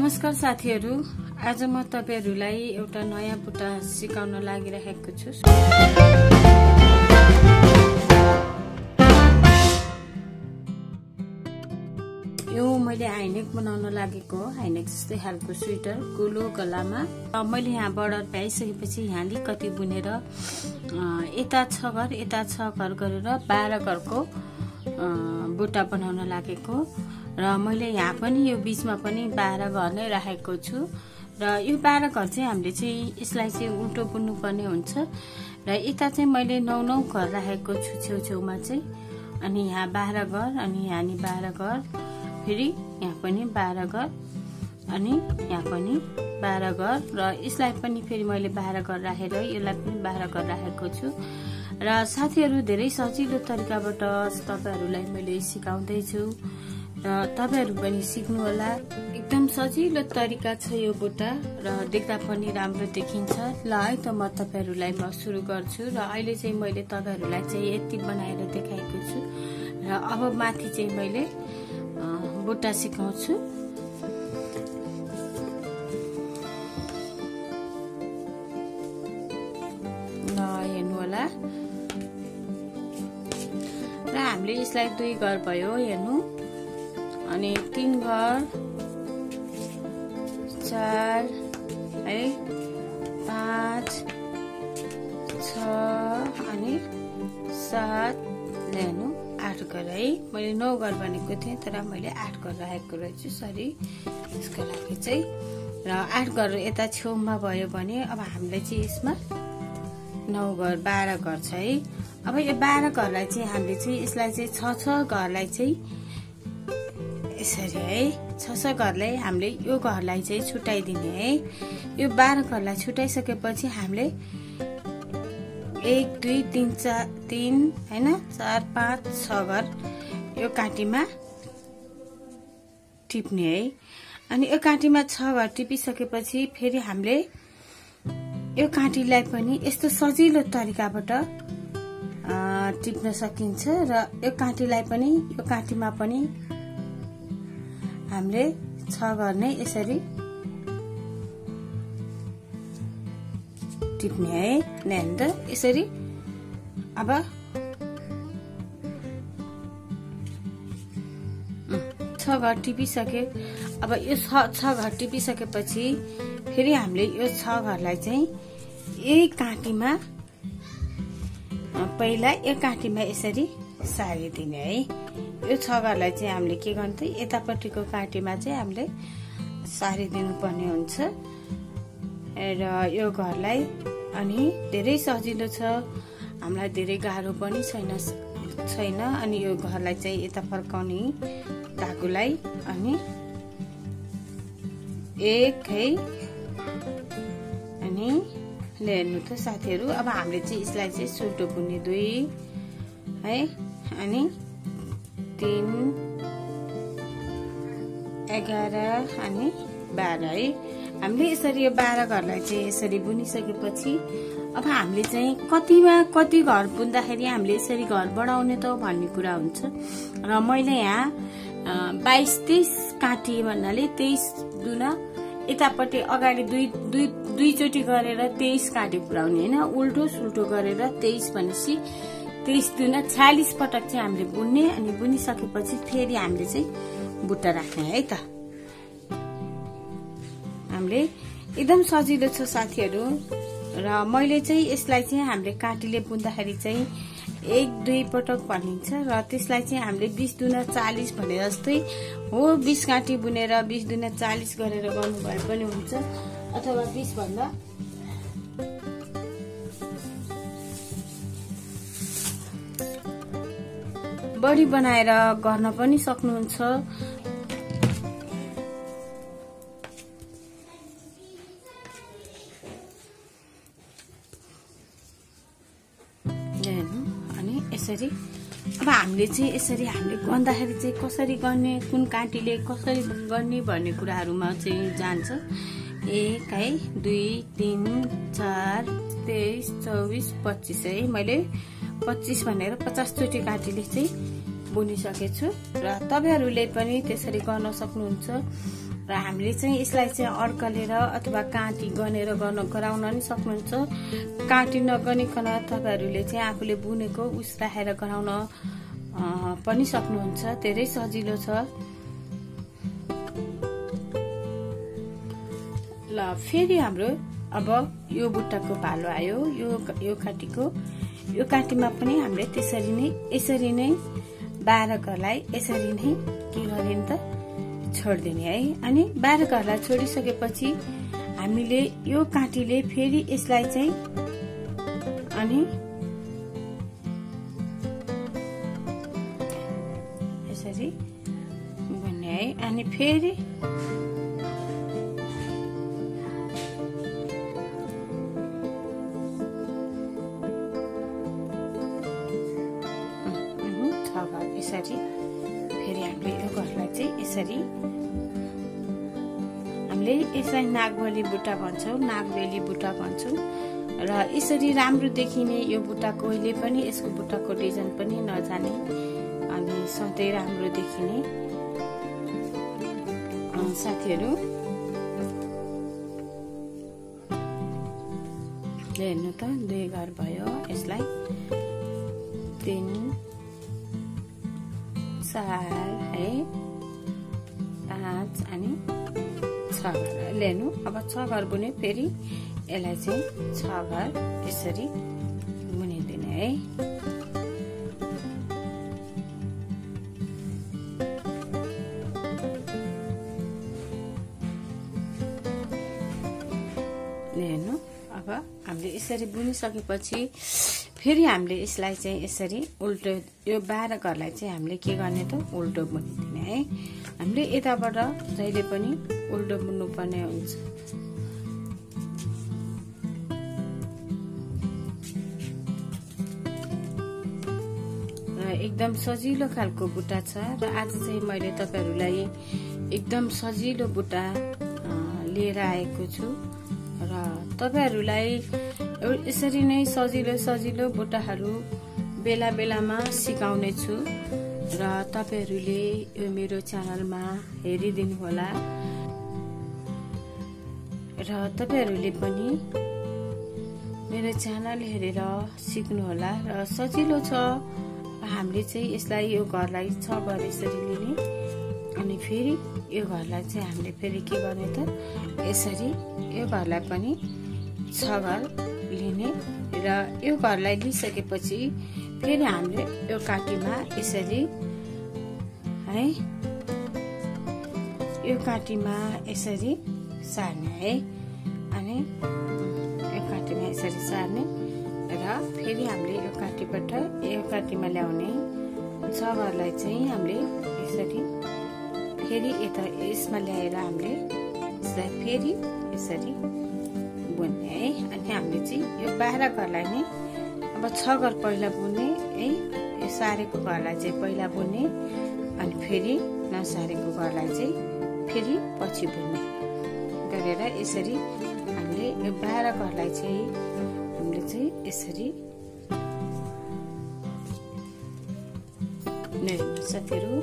नमस्कार साथीहरु, आज म तपाईहरुलाई एउटा नयाँ बुट्टा सिकाउन लागिरहेको छु। यो मैले हाइनेक बनाउन लागेको हो। हाइनेक जस्तै खालको स्वेटर गोलो गलामा। मैले यहाँ बर्डर भ्याइसकेपछि यहाँ अलिकति बुनेर यता 6 घर यता 6 घर गरेर 12 घरको बुट्टा बनाउन लागेको र मैले यहाँ पनि यो बीचमा पनि 12 घर नै राखेको छु र यो 12 घर चाहिँ हामीले चाहिँ यसलाई चाहिँ उल्टो बुन्नु पर्ने हुन्छ र यता चाहिँ मैले 9 घर राखेको छु छेउछेउमा चाहिँ। अनि यहाँ 12 घर अनि यहाँ नि 12 घर, फेरि यहाँ पनि 12 घर अनि यहाँ पनि 12 घर र यसलाई पनि फेरि मैले 12 घर राखेर यसलाई पनि 12 घर राखेको छु। र साथीहरु धेरै सजिलो तरिकाबाट तपाईहरुलाई मैले सिकाउँदै छु र तपाईहरु पनि सिक्नु होला। एकदम सजिलो तरिका छ यो बुट्टा र देख्दा पनि राम्रो देखिन्छ। ल है त म तपाईहरुलाई म सुरु गर्छु र अहिले चाहिँ मैले तपाईहरुलाई चाहिँ यति बनाएर देखाएको छु र अब माथि चाहिँ मैले बुट्टा सिकाउँछु। ल हेर्नु होला र हामीले यसलाई 2 घर भयो हेर्नु, अनि 3 घर 4 है 5 6 अनि 7 हेर्नु 8 घर है। मैले 9 घर भनेको थिएँ तर मैले 8 घर राखेको रहेछु, सरी यसको लागि चाहिँ। र 8 घर यता छेउमा भयो भने अब हामीले चाहिँ यसमा 9 घर 12 घर छ है। अब यो 12 घरलाई चाहिँ हामीले चाहिँ यसलाई चाहिँ 6 घरलाई चाहिँ यसरी है 6 घरलाई हामीले यो घरलाई चाहिँ छुटाइदिने है। यो 12 घरलाई छुटाइसकेपछि हामीले 1 2 3 4 3 हैन 4 5 6 घर यो काटीमा टिप्ने है। अनि यो काटीमा 6 घर टिपिसकेपछि फेरि हामीले यो काटीलाई पनि यस्तो सजिलो तरिकाबाट टिप्न सकिन्छ र यो काटीलाई पनि यो काटीमा पनि हामीले 6 घर नै यसरी टिप्ने है। नेन्द यसरी अब 6 घर टिपिसके। अब यो 6 घर टिपिसकेपछि फेरि हामीले यो 6 घरलाई चाहिँ यही काटीमा पहिला एक काटीमा यसरी सारिदिने है। यो 6 घरलाई चाहिँ हामीले के गर्ने त यतापट्टिको काटीमा चाहिँ हामीले सारिदिनु पर्ने हुन्छ र यो घरलाई। अनि धेरै सजिलो छ, हामीलाई धेरै गाह्रो पनि छैन। अनि यो घरलाई चाहिँ यता फर्काउने धागोलाई अनि 1 है। अनि हेर्नु त साथीहरु, अब हामीले चाहिँ यसलाई चाहिँ सुल्टो बुन्ने 2 है अनि 3 11 अनि 12 है। हामीले यसरी यो 12 घरलाई चाहिँ यसरी बुनिसकेपछि अब हामीले चाहिँ कति घर बुन्दाखेरि हामीले यसरी घर बढाउने त भन्ने कुरा हुन्छ र मैले यहाँ 22-23 काटी भन्नाले 23 दुना यतापट्टि अगाडि दुई चोटी गरेर 23 काटी पुर्याउने हैन, उल्टो सुल्टो गरेर 23 भनेपछि 23 दुना 46 पटक चाहिँ हामीले बुन्ने। अनि बुनिसकेपछि फेरि हामीले चाहिँ बुट्टा राख्ने है त। हामीले एकदम सजिलो छ साथीहरु र मैले चाहिँ यसलाई चाहिँ हामीले काटीले बुन्दाखेरि चाहिँ 1-2 पटक भनिन्छ र त्यसलाई चाहिँ हामीले 20 दुना 40 भने जस्तै हो। 20 काटी बुनेर 20 दुना 40 गरेर गर्नु भए पनि हुन्छ अथवा 20 भन्दा बढी बनाएर गर्न पनि सक्नुहुन्छ। अनि यसरी अब हामीले चाहिँ यसरी हामीले गर्दाखेरि चाहिँ कसरी गर्ने, कुन काटीले कसरी गर्ने भन्ने कुराहरुमा चाहिँ जान्छ। 1 है 2 3 4 23 24 25 है। मैले 25 भनेर 50 चोटी काटीले चाहिँ बुनिसकेछु र तपाईहरुले पनि त्यसरी गर्न सक्नुहुन्छ। र हामीले चाहिँ यसलाई चाहिँ अड्कलेर अथवा काँटी गनेर गराउन नि सक्नुहुन्छ। काँटी नगनिकन तपाईहरूले चाहिँ आफूले बुनेको उस राखेर गराउन पनि सक्नुहुन्छ। धेरै सजिलो छ। ल फेरि हाम्रो अब यो बुट्टाको पालो आयो। यो काँटीको यो काँटीमा पनि हामीले यसरी नै 12 घरलाई यसरी नै के गर्ने त छोड्दिने है। अनि 12 घरलाई छोडिसकेपछि हामीले यो काँटीले फेरि यसलाई चाहिँ अनि यसरी बुन्ने है। अनि फेरि यसरी फेरि हामीले यो घरलाई चाहिँ यसरी हामीले यसलाई नागबेली बुट्टा भन्छौँ, नागबेली बुट्टा भन्छौँ। र यसरी राम्रो देखिने यो बुट्टा कोहीले पनि यसको बुट्टाको डिजाइन पनि नजाने अनि सधैँ राम्रो देखिने साथीहरू हेर्नु त 2 घर भयो। यसलाई 3 4 है 5 अनि 6 घर लिनु। अब 6 घर बुने फेरि यसलाई चाहिँ 6 घर यसरी बुनिदिने है। हेर्नु अब हामीले यसरी बुनिसकेपछि फेरि हामीले यसलाई चाहिँ यसरी उल्टो यो 12 घरलाई चाहिँ हामीले के गर्ने त उल्टो बुनिदिने है। हामीले यताबाट जहिले पनि उल्टो बुन्नु पर्ने हुन्छ। र एकदम सजिलो खालको बुट्टा छ। र आज चाहिँ मैले तपाईहरुलाई एकदम सजिलो बुट्टा लिएर आएको छु। र तपाईहरुलाई यसरी नै सजिलो बुट्टाहरू बेला बेलामा सिकाउने छु। र तपाईहरुले यो मेरो च्यानलमा हेरिदिनु होला। र तपाईहरुले पनि मेरो च्यानल हेरेर सिक्नु होला। र सजिलो छ। हामीले चाहिँ यसलाई यो घरलाई 6 घर यसरी लिने अनि फेरि यो घरलाई चाहिँ हामीले फेरि के गर्ने त यसरी यो घरलाई पनि 6 घर लिने। र यो घरलाई लिइसकेपछि फेरि हामीले यो काँटीमा यसरी है यो काँटीमा यसरी सार्ने है। अनि यो काँटीमा यसरी सार्ने र फेरि हामीले यो काँटीबाट यो काँटीमा ल्याउने 6 घरलाई चाहिँ हामीले यसरी फेरि यता यसमा ल्याएर हामीले यसलाई फेरि यसरी बुन्ने है। अनि हामीले चाहिँ यो 12 घरलाई नै अब 6 घर पहिला बुन्ने है। यो सारेको घरलाई चाहिँ पहिला बुन्ने अनि फेरि नसारेको घरलाई चाहिँ फेरि पछि बुन्ने गरेर यसरी हामीले यो 12 घरलाई चाहिँ हामीले चाहिँ यसरी साथीहरु।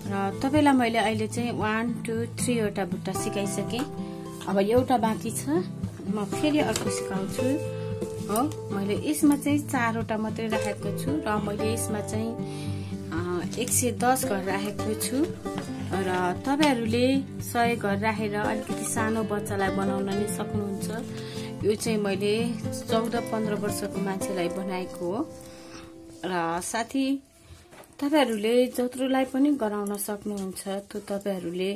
र तपाईलाई मैले अहिले चाहिँ 1 2 3 वटा बुट्टा सिकाइसके। अब एउटा बाँकी छ। म फेरि अर्को सिकाउँछु हो। मैले यसमा चाहिँ 4 वटा मात्रै राखेको छु। र मैले यसमा चाहिँ 110 घर राखेको छु। र तपाईहरुले 100 घर राखेर अलिकति सानो बच्चालाई बनाउन नि सक्नुहुन्छ। यो चाहिँ मैले 14-15 वर्षको मान्छेलाई बनाएको हो। र साथी तपाईहरुले जत्रोलाई पनि गराउन सक्नुहुन्छ। त्यो तपाईहरुले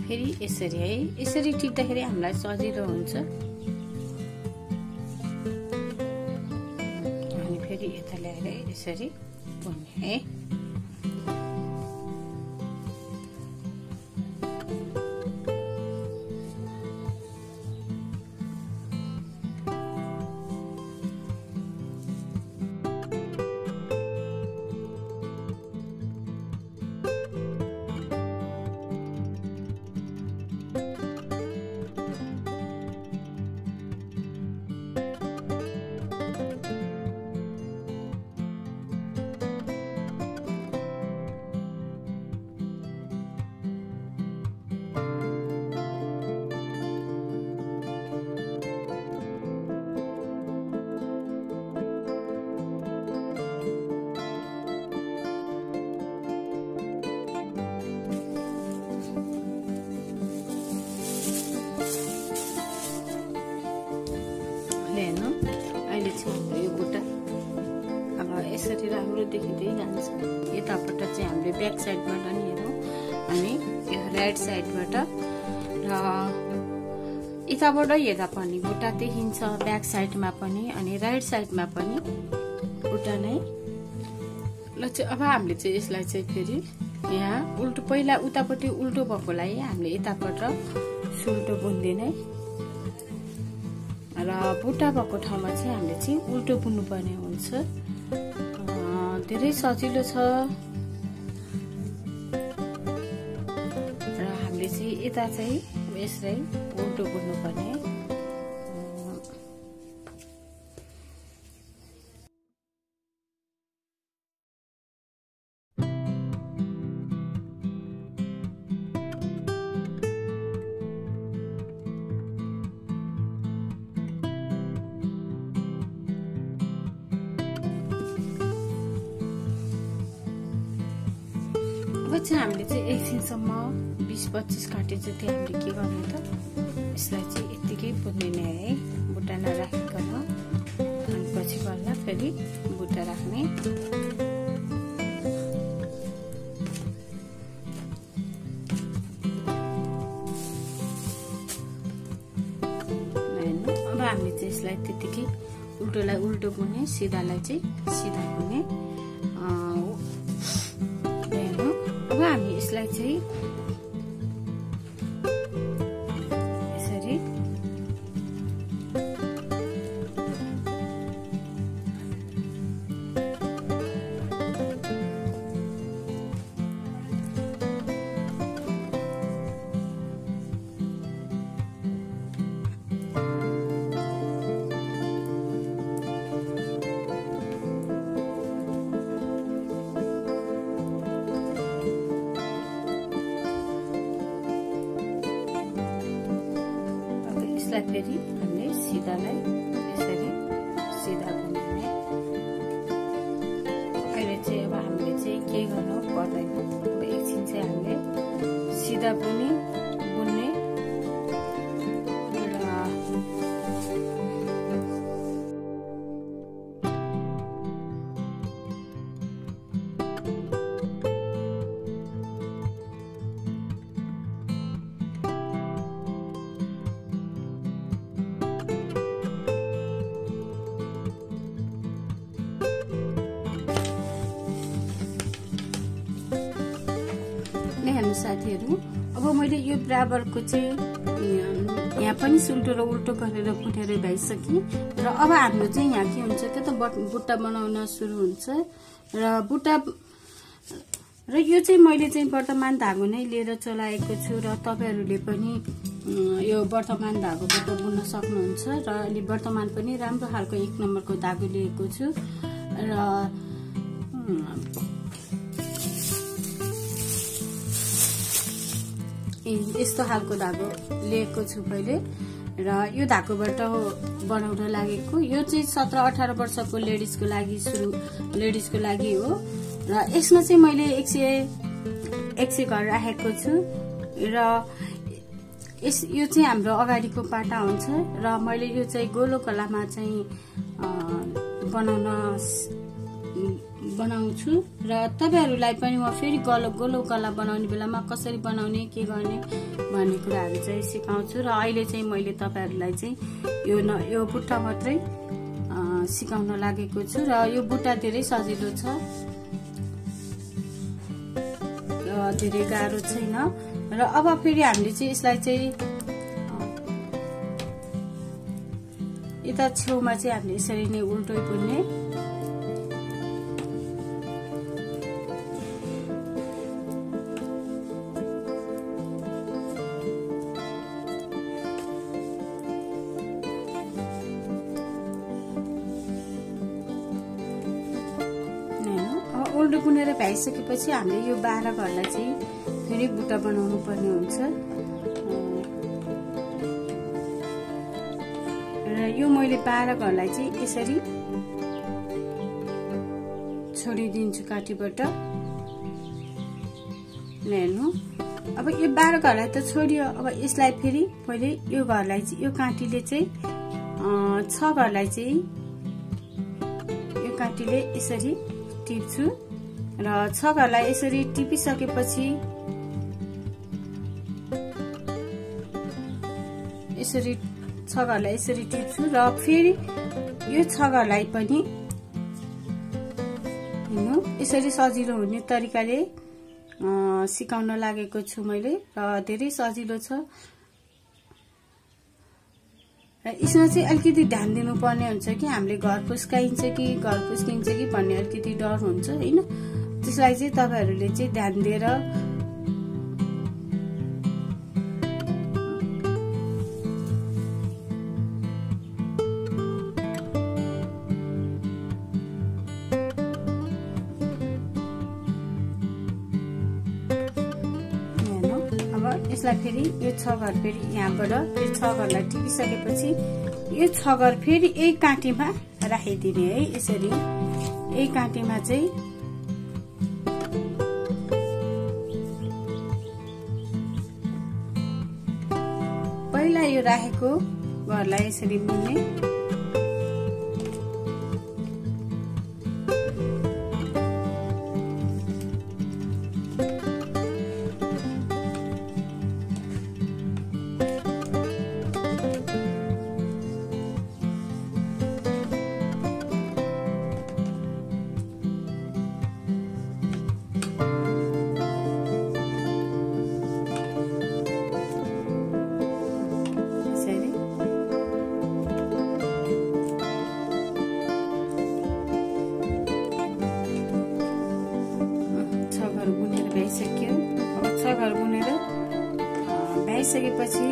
फेरि यसरी है। यसरी टिप्दाखेरि हामीलाई सजिलो हुन्छ। अनि फेरि यता ल्याएर यसरी बुन्ने है। राम्रो देखिँदै जान्छ। यतापट्ट चाहिँ हामीले ब्याक साइडबाट नि हेरौँ अनि यो राइट साइडबाट र यताबाट हेर्दा पनि बुट्टा देखिन्छ ब्याक साइडमा पनि अनि राइट साइडमा पनि बुट्टा नै। ल चाहिँ अब हामीले चाहिँ यसलाई चाहिँ फेरि यहाँ उल्टो पहिला उतापट्टि उल्टो भएकोलाई हामीले यतापट्ट सुल्टो बुन्दिने र बुट्टा भएको ठाउँमा चाहिँ हामीले चाहिँ उल्टो बुन्नु पर्ने हुन्छ। धेरै सजिलो छ र हामीले चाहिँ यता चाहिँ यसलाई उल्टो बुन्नु पर्ने। चाहिँ हामीले चाहिँ एकछिनसम्म 20-25 काटे चाहिँ त्यो हामीले के गर्ने त यसलाई चाहिँ यतिकै बुन्दिने है बुट्टा नराखिकन अनि पछि बल्ल फेरि बुट्टा राख्ने। अब हामीले चाहिँ यसलाई त्यतिकै उल्टोलाई उल्टो बुन्ने सिधालाई चाहिँ सिधा बुन्ने। अब हामी यसलाई चाहिँ यसरी फेरि हामीले सिधालाई यसरी सिधा बुन्ने। अहिले चाहिँ अब हामीले चाहिँ के गर्नु पर्दैन। अब एकछिन चाहिँ हामीले सिधा बुन्ने हेर्नु साथीहरू। अब मैले यो बराबरको चाहिँ यहाँ पनि उल्टो र उल्टो गरेर बुनेर भइसकेँ र अब हाम्रो चाहिँ यहाँ के हुन्छ के त बुट्टा बनाउन सुरु हुन्छ र बुट्टा र यो चाहिँ मैले चाहिँ वर्तमान धागो नै लिएर चलाएको छु र तपाईहरूले पनि यो वर्तमान धागोबाट बुन्न सक्नुहुन्छ र अहिले वर्तमान पनि राम्रो खालको 1 नम्बरको धागो लिएको छु र यस्तो खालको धागो लिएको छु मैले र यो धागोबाट बनाउन लागेको यो चाहिँ 17-18 वर्षको लेडिजको लागि हो र यसमा चाहिँ मैले 100 घर राखेको छु र यो चाहिँ हाम्रो अगाडिको पाटा हुन्छ र मैले यो चाहिँ गोलो गलामा चाहिँ बनाउँछु र तपाईहरुलाई पनि म फेरि गोलो गला बनाउने बेलामा कसरी बनाउने के गर्ने भन्ने कुराहरु चाहिँ सिकाउँछु र अहिले चाहिँ मैले तपाईहरुलाई चाहिँ यो बुट्टा मात्रै सिकाउन लागेको छु र यो बुट्टा धेरै सजिलो छ धेरै गाह्रो छैन र अब फेरि हामीले चाहिँ यसलाई चाहिँ यता छेउमा चाहिँ हामीले यसरी नै उल्टो बुन्ने उल्टो बुनेर भइसकेपछि हामीले यो 12 घरलाई चाहिँ फेरि बुट्टा बनाउनु पर्ने हुन्छ र यो मैले 12 घरलाई चाहिँ यसरी छोडिदिन्छु काटीबाट हेर्नु अब यो 12 घरलाई त छोडियो अब यसलाई फेरि पहिले यो घरलाई चाहिँ यो काटीले चाहिँ 6 घरलाई चाहिँ यो काटीले यसरी टिप्छु र 6 घरलाई यसरी टिपिसकेपछि यसरी 6 घरलाई यसरी टिप्छु र फेरि यो 6 घरलाई पनि यसरी सजिलो हुने तरिकाले सिकाउन लागेको छु मैले र धेरै सजिलो छ। यसमा चाहिँ अलिकति ध्यान दिनुपर्ने हुन्छ कि हामीले घर पुस्काइन्छ कि घर पुस्किन्छ कि भन्ने अलिकति डर हुन्छ हैन। त्यसलाई चाहिँ तपाईहरुले चाहिँ ध्यान दिएर यसलाई फेरि यो 6 घर फेरि यहाँबाट फेरि 6 घरलाई टिपिसकेपछि यो 6 घर फेरि एक काँटीमा राखिदिने है। यसरी एक काँटीमा चाहिँ पहिला यो राखेको घरलाई यसरी बुन्ने घर बुनेर भ्याइसकेपछि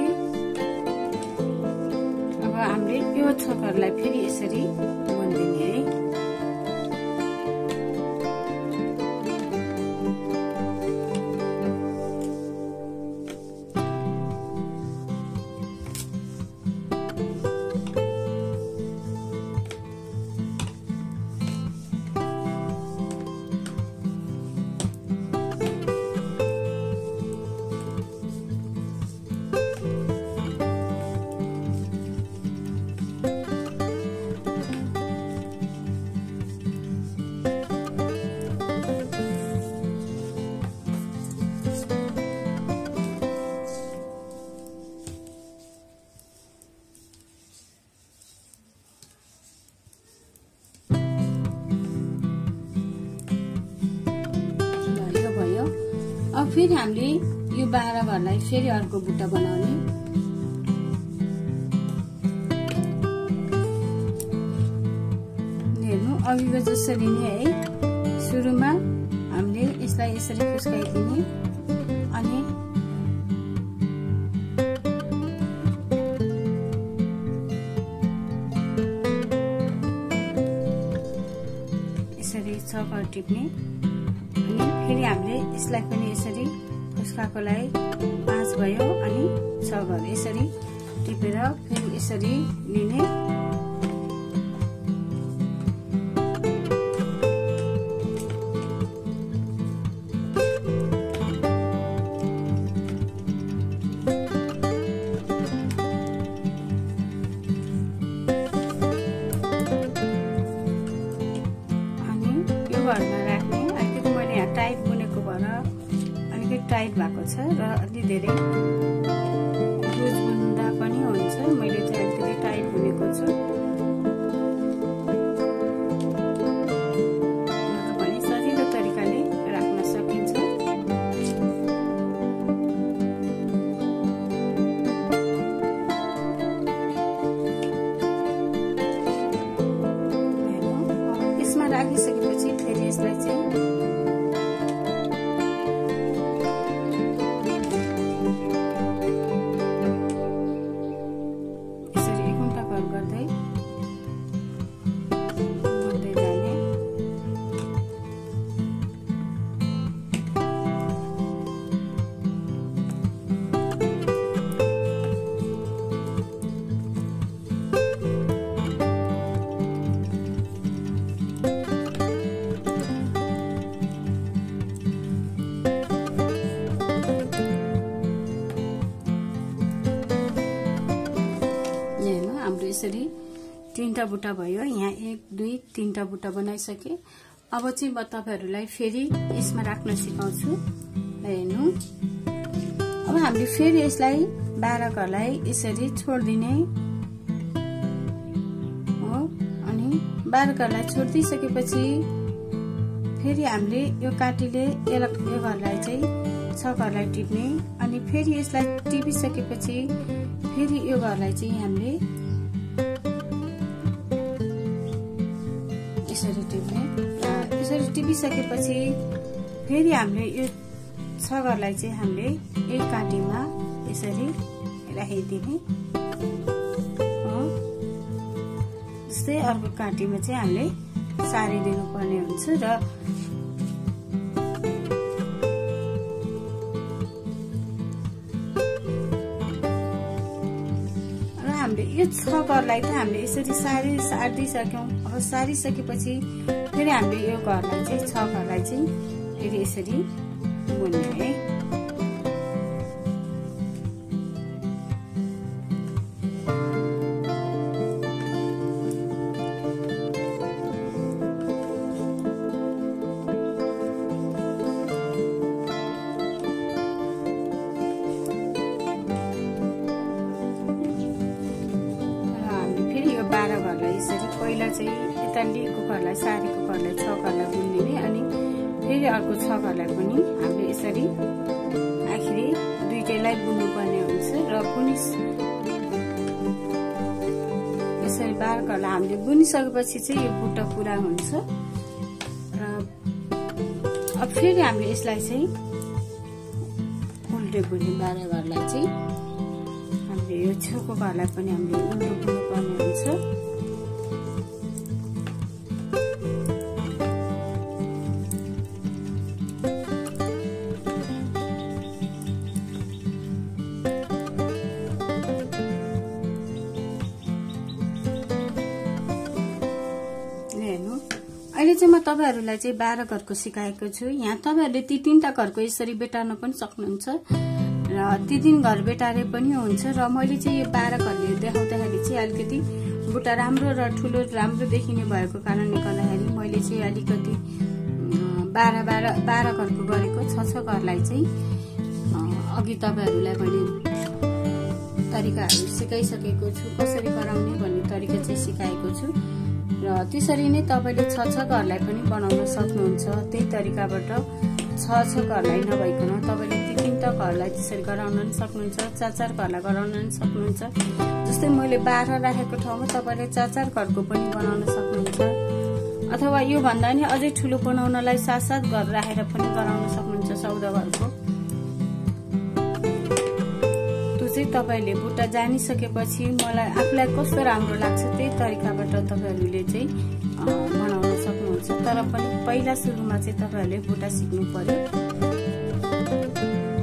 अब हामीले यो 6 घरलाई फेरि यसरी बुनिदिने है। अब फेरि हामीले यो 12 घरलाई फेरि अर्को बुट्टा बनाउने। हेर्नु अघिको जसरी नै है, सुरुमा हामीले यसलाई यसरी फुस्काइदिने अनि यसरी 6 घर टिप्ने अनि फेरि हामीले यसलाई पनि यसरी फुस्काकोलाई 5 भयो अनि 6 घर यसरी टिपेर फेरि यसरी लिने। अनि यो घरमा राख्ने अलिकति मैले यहाँ टाइट बुनेको भएर अलिकति टाइट भएको छ र अलि धेरै लुज बुन्दा पनि हुन्छ। मैले चाहिँ अलिकति टाइट बुनेको छु भने सजिलो तरिकाले राख्न सकिन्छ। यसमा राखिसकेपछि फेरि यसलाई चाहिँ यसरी 3टा बुट्टा भयो। यहाँ 1 2 3टा बुट्टा बनाइसके। अब चाहिँ म तपाईहरुलाई फेरि यसमा राख्न सिकाउँछु। हेर्नु, अब हामीले फेरि यसलाई 12 घरलाई यसरी छोड्दिने हो। अनि 12 घरलाई छोड्दिसकेपछि फेरि हामीले यो काटीले यो घरलाई चाहिँ 6 घरलाई टिप्ने। अनि फेरि यसलाई टिपिसकेपछि फेरि यो घरलाई चाहिँ हामीले यसरी टिप्ने। यसरी टिपिसकेपछि फेरि हामीले यो 6 घरलाई चाहिँ हामीले एक काटीमा यसरी राखिदिने हो। जस्तै अर्को काटीमा चाहिँ हामीले सारिदिनु पर्ने हुन्छ। र हामीले यो 6 घरलाई त हामीले यसरी सारिदिसक्यौं। अब सारिसकेपछि फेरि हामीले यो घरलाई चाहिँ 6 घरलाई चाहिँ फेरि यसरी बुन्ने है। यसरी पहिला चाहिँ यता लिएको घरलाई सारेको घरलाई 6 घरलाई बुनिदिने। अनि फेरि अर्को 6 घरलाई पनि हामीले यसरी आखिरी दुईटैलाई बुन्नु पर्ने हुन्छ। र यसरी 12 घरलाई हामीले बुनिसकेपछि चाहिँ यो बुट्टा पुरा हुन्छ। र अब फेरि हामीले यसलाई चाहिँ उल्टे बुन्ने। 12 घरलाई चाहिँ हामीले यो छेउको घरलाई पनि हामीले उल्टो बुन्नु पर्ने हुन्छ। अहिले चाहिँ म तपाईहरुलाई चाहिँ 12 घरको सिकाएको छु। यहाँ तपाईहरुले ती 3टा घरको यसरी बेटार्न पनि सक्नुहुन्छ र ती 3 घर बेटारे पनि हुन्छ। र मैले चाहिँ यो 12 घरले देखाउँदाखेरि चाहिँ अलिकति बुट्टा राम्रो र ठुलो राम्रो देखिने भएको कारणले गर्दाखेरि मैले चाहिँ अलिकति 12 घरको गरेको 6 घरलाई चाहिँ अघि तपाईहरुलाई मैले तरिकाहरु सिकाइसकेको छु। कसरी गराउने भन्ने तरिका चाहिँ सिकाएको छु। र त्यसरी नै तपाईले 6 घरलाई पनि बनाउन सक्नुहुन्छ। त्यही तरिकाबाट 6 घरलाई नभइकन तपाईले 3टा घरलाई त्यसरी गराउन पनि सक्नुहुन्छ। 4 घरलाई गराउन पनि सक्नुहुन्छ। जस्तै मैले 12 राखेको ठाउँमा तपाईले 4 घरको पनि बनाउन सक्नुहुन्छ। अथवा यो भन्दा नि अझै ठुलो बनाउनलाई 7 घर राखेर पनि गराउन सक्नुहुन्छ 14 घरको। चाहिँ तपाईले बुट्टा जानिसकेपछि मलाई आफुलाई कस्तो राम्रो लाग्छ त्यही तरिकाबाट तपाईहरुले चाहिँ बनाउन सक्नुहुन्छ। तर पनि पहिला सुरुमा चाहिँ तपाईहरुले बुट्टा सिक्नु पर्यो।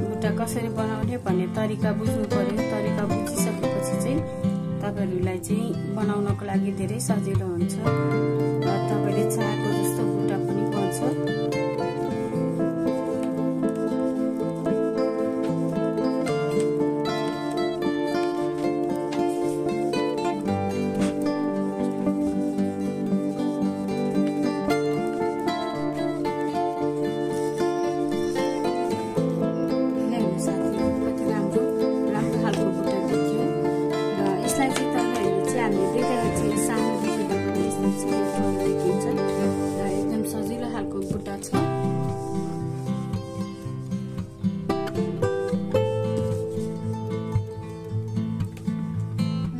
बुट्टा कसरी बनाउने भन्ने तरिका बुझ्नु पर्यो। तरिका बुझिसकेपछि चाहिँ तपाईहरुलाई चाहिँ बनाउनको लागि धेरै सजिलो हुन्छ। र तपाईले चाहेको जस्तो बुट्टा पनि बन्छ। एकदम सजिलो खालको बुट्टा छ।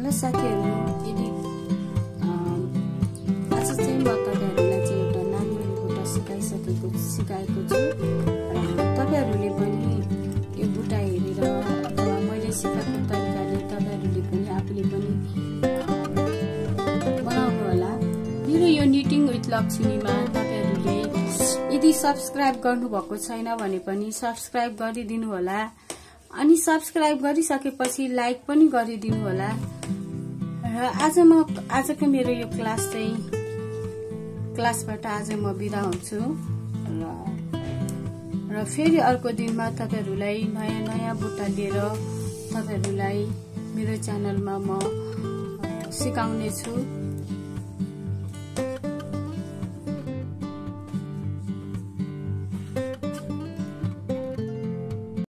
ल साथीहरु, यदि आज चाहिँ म तपाईहरुलाई चाहिँ एउटा नाङ्गो बुट्टा सिकाएको छु। तपाईहरुले पनि यो बुट्टा हेरेर अथवा मैले सिकाएको तरिकाले तपाईहरुले पनि आफूले पनि बनाउनु होला। मेरो यो निटिङ विथ लक्ष्मीमा तपाईहरुले यदि सब्स्क्राइब गर्नुभएको छैन भने पनि सब्स्क्राइब गरिदिनु होला। अनि सब्स्क्राइब गरिसकेपछि लाइक पनि गरिदिनु होला। र आजको मेरो यो क्लासबाट आज म बिदा हुन्छु। र फेरि अर्को दिनमा तपाईहरुलाई नयाँ बुट्टा लिएर तपाईहरुलाई मेरो च्यानलमा म सिकाउने छु।